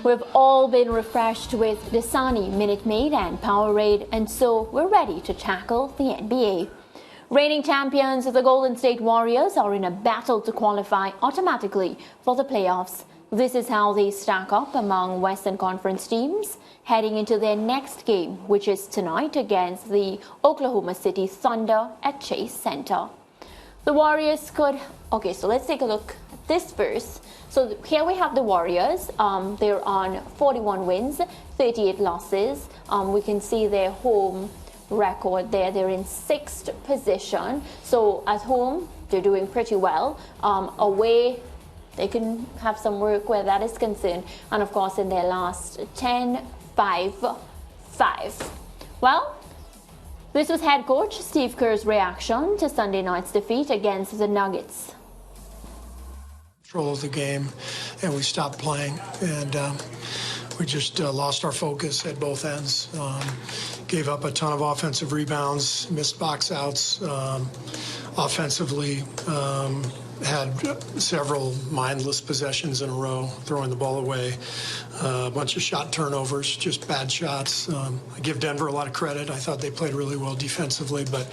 We've all been refreshed with Dasani, Minute Maid and Powerade, and so we're ready to tackle the NBA. Reigning champions, the Golden State Warriors, are in a battle to qualify automatically for the playoffs. This is how they stack up among Western Conference teams heading into their next game, which is tonight against the Oklahoma City Thunder at Chase Center. The Warriors could... Okay, so let's take a look at this first. So here we have the Warriors. They're on 41 wins, 38 losses. We can see their home record there. They're in 6th position. So at home, they're doing pretty well. Away, they can have some work where that is concerned. And of course, in their last 10, 5, 5. Well, this was head coach Steve Kerr's reaction to Sunday night's defeat against the Nuggets. Control of the game, and we stopped playing, and we just lost our focus at both ends. Gave up a ton of offensive rebounds, missed box outs. Offensively, had several mindless possessions in a row, throwing the ball away. A bunch of shot turnovers, just bad shots. I give Denver a lot of credit. I thought they played really well defensively, but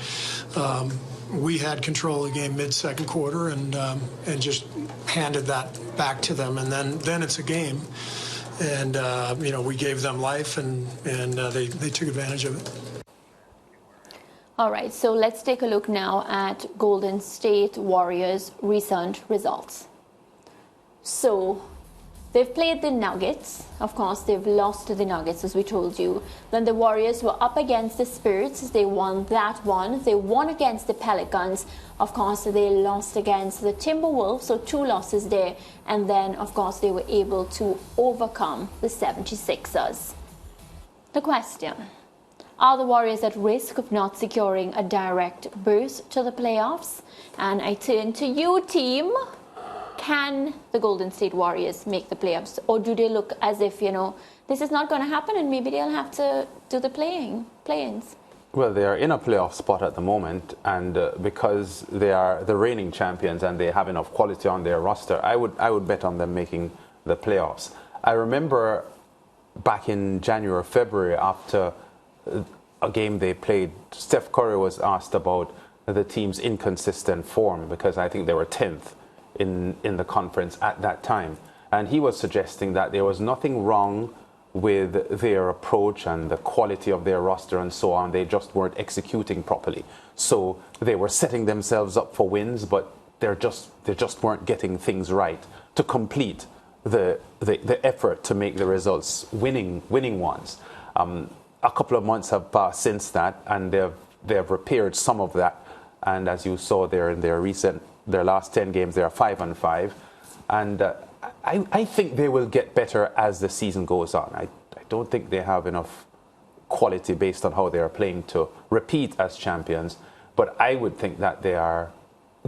we had control of the game mid-second quarter and just handed that back to them. And then it's a game. And, we gave them life, and they took advantage of it. All right, so let's take a look now at Golden State Warriors' recent results. So they've played the Nuggets. Of course, they've lost to the Nuggets, as we told you. Then the Warriors were up against the Spirits. They won that one. They won against the Pelicans. Of course, they lost against the Timberwolves, so 2 losses there. And then, of course, they were able to overcome the 76ers. The question: are the Warriors at risk of not securing a direct berth to the playoffs? And I turn to you, team. Can the Golden State Warriors make the playoffs? Or do they look as if, this is not going to happen and maybe they'll have to do the play-ins? Well, they are in a playoff spot at the moment, and because they are the reigning champions and they have enough quality on their roster, I would bet on them making the playoffs. I remember back in January or February, after a game they played, Steph Curry was asked about the team's inconsistent form, because I think they were 10th in the conference at that time. And he was suggesting that there was nothing wrong with their approach and the quality of their roster and so on. They just weren't executing properly. So they were setting themselves up for wins, but they just weren't getting things right to complete the effort to make the results winning ones. A couple of months have passed since that, and they have repaired some of that. And as you saw there in their last 10 games, they are 5-5. And I think they will get better as the season goes on. I don't think they have enough quality based on how they are playing to repeat as champions. But I would think that they are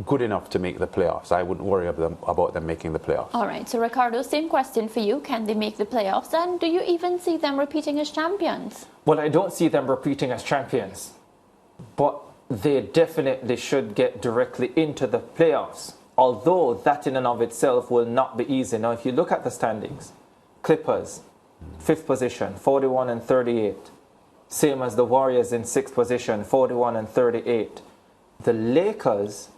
good enough to make the playoffs. I wouldn't worry about them making the playoffs. All right, so Ricardo, same question for you. Can they make the playoffs? And do you even see them repeating as champions? Well, I don't see them repeating as champions, but they definitely should get directly into the playoffs, although that in and of itself will not be easy. Now, if you look at the standings, Clippers, 5th position, 41-38. Same as the Warriors in 6th position, 41-38. The Lakers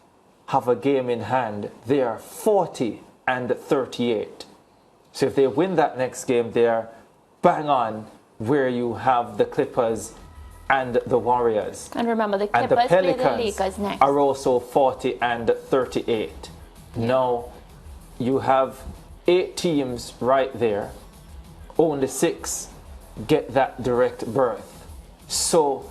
have a game in hand. They are 40-38. So if they win that next game, they are bang on where you have the Clippers and the Warriors. And remember, the Clippers play the Lakers next. Are also 40-38. Yeah. Now, you have 8 teams right there. Only 6 get that direct berth. So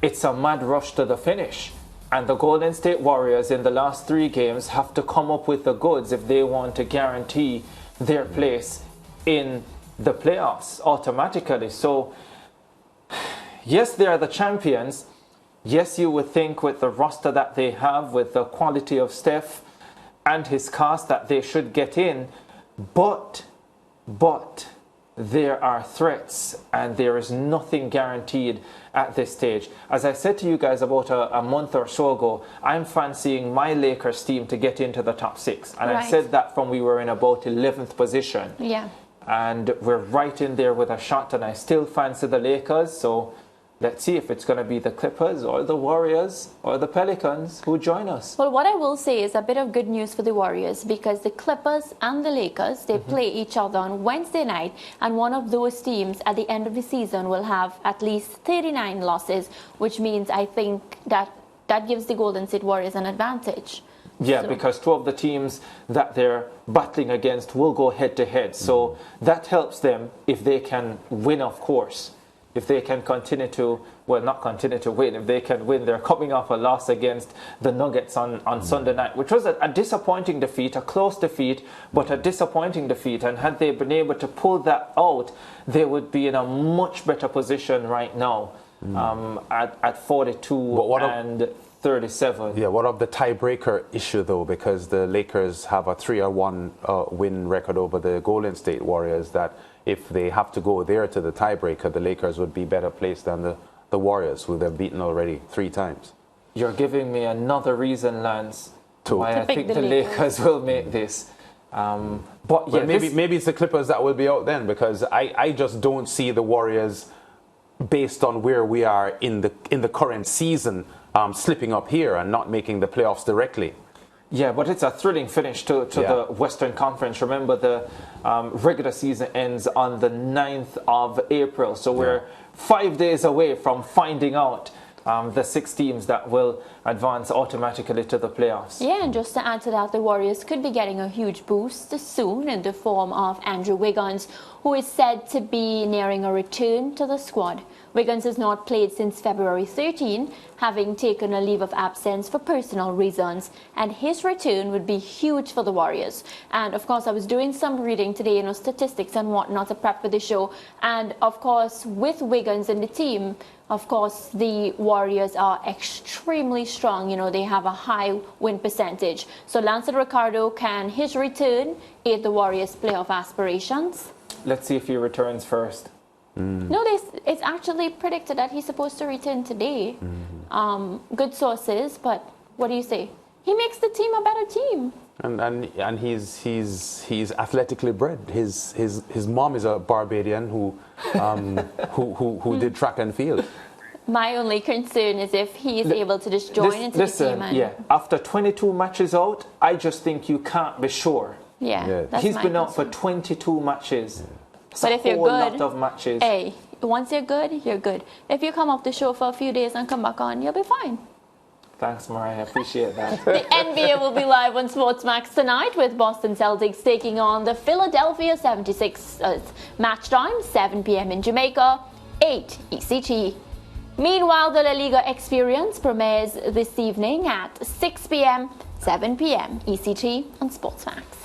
it's a mad rush to the finish. And the Golden State Warriors in the last 3 games have to come up with the goods if they want to guarantee their place in the playoffs automatically. So, yes, they are the champions. Yes, you would think with the roster that they have, with the quality of Steph and his cast, that they should get in. But there are threats, and there is nothing guaranteed at this stage. As I said to you guys about a month or so ago, I'm fancying my Lakers team to get into the top 6. And right. I said that from we were in about 11th position. Yeah. and we're right in there with a shot, and I still fancy the Lakers. So let's see if it's going to be the Clippers or the Warriors or the Pelicans who join us. Well, what I will say is a bit of good news for the Warriors, because the Clippers and the Lakers, they play each other on Wednesday night, and one of those teams at the end of the season will have at least 39 losses, which means I think that gives the Golden State Warriors an advantage. Yeah, So- because two of the teams that they're battling against will go head to head. So that helps them if they can win, of course. If they can continue to, well, not continue to win, if they can win, they're coming off a loss against the Nuggets on Sunday night, which was a disappointing defeat, a close defeat, but a disappointing defeat. And had they been able to pull that out, they would be in a much better position right now at 42 and 37. Yeah, what of the tiebreaker issue, though? Because the Lakers have a 3-1 win record over the Golden State Warriors, that if they have to go there to the tiebreaker, the Lakers would be better placed than the Warriors, who they've beaten already 3 times. You're giving me another reason, Lance, why I pick think the the Lakers. Lakers will make this. But yeah, But maybe it's the Clippers that will be out then, because I just don't see the Warriors, based on where we are in the current season, slipping up here and not making the playoffs directly. Yeah, but it's a thrilling finish to the Western Conference. Remember, the regular season ends on the 9th of April. So we're 5 days away from finding out the 6 teams that will advance automatically to the playoffs. Yeah, and just to add to that, the Warriors could be getting a huge boost soon in the form of Andrew Wiggins, who is said to be nearing a return to the squad. Wiggins has not played since February 13, having taken a leave of absence for personal reasons, and his return would be huge for the Warriors. And of course, I was doing some reading today, statistics and whatnot to prep for the show, and of course, with Wiggins in the team, of course, the Warriors are extremely strong. They have a high win percentage. So Lance Ricardo, can his return aid the Warriors' playoff aspirations? Let's see if he returns first. No, it's actually predicted that he's supposed to return today. Good sources, but what do you say? He makes the team a better team. And he's athletically bred. His mom is a Barbadian who did track and field. My only concern is if he is able to just join into the team. And, yeah, after 22 matches out, I just think you can't be sure. Yeah, that's He's my been out for concern. 22 matches. It's But a if you're whole good, lot of matches. Hey, once you're good, you're good. If you come off the show for a few days and come back on, you'll be fine. Thanks, Mariah. I appreciate that. The NBA will be live on Sportsmax tonight, with Boston Celtics taking on the Philadelphia 76ers. Match time, 7 p.m. in Jamaica, 8 ECT. Meanwhile, the La Liga Experience premieres this evening at 6 p.m., 7 p.m. ECT on Sportsmax.